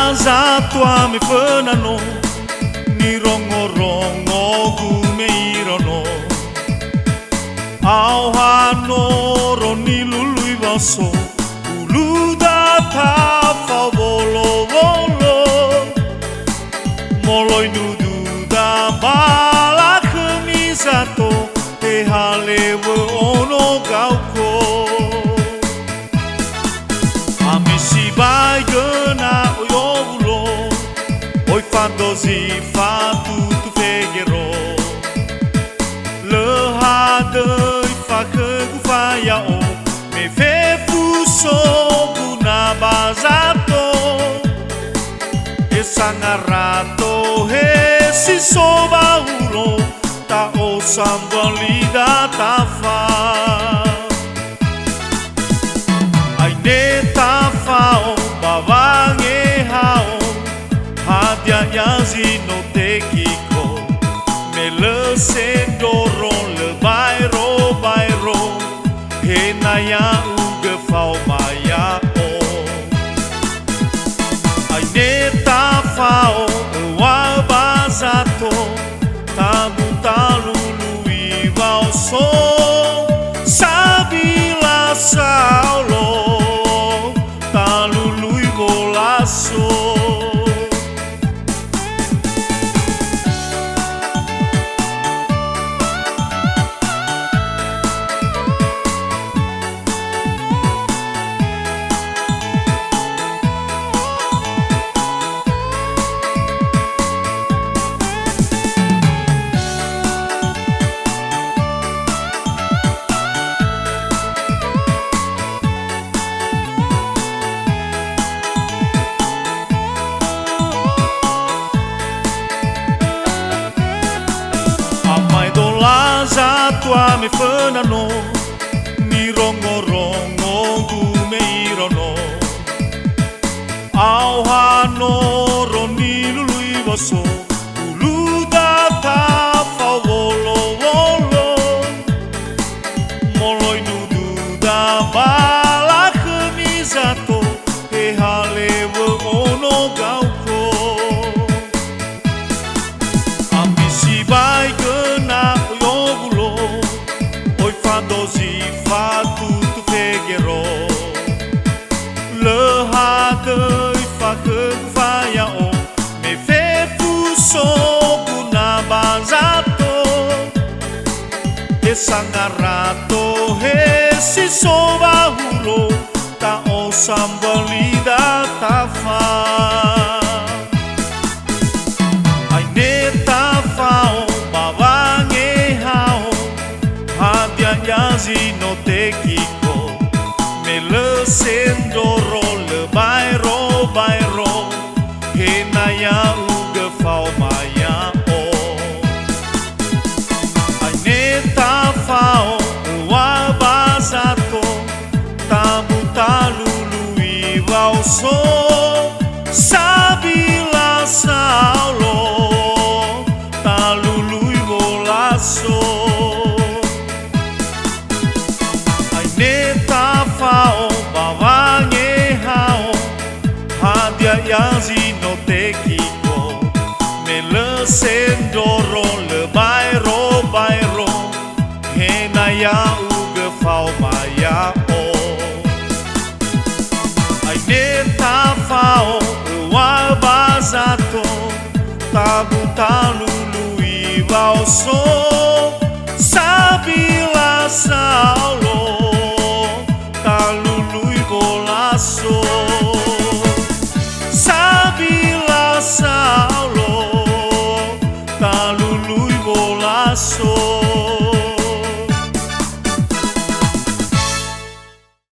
laza tua me whanano ni rongorongo gumeirono ao hanoro ni lului vaso uluda ta favolo volo moloi nududa bala kamisato e halewe ono gauko amisi bai gana oyovulo oi fandozi fa tutu fegero le hadei fa que gufaya o me fe fuso guna bazato e sangarato he si soba ulo ta o sambalida ta fa ai ne ta fa o bavange hao hadia yazi no te kiko me le sendoron le bairo he na ya uge fao maya o ai ne ta fa o wa bazato tabu talulu iwa o so sabila saulo talulu ibolaso tua me whanano ni rongorongo gumeirono ao hanoro ni lului vaso uluda ta favolo volo moloi nududa bala kamisato e halewe ono gauko amisi bai gana dozi fa tutu fegero le hadei fa que faya o me fe fuso guna bazato e sangarato he si soba hulo ta o sambalida ta fa ai ne ta fa o bavange hao hadia yazi no te kiko me le sendoro le bairo he na ya uge fao maya o ai ne ta fao wa bazato tabu talulu iwa o so sabila saulo talulu ibolaso fao bavange hao hadia yazi no te kiko me le sendoro le bairo he na ya uge fao maya o ai ne ta fao wa bazato tabu talulu iwa o so sabila saulo talulu ibolaso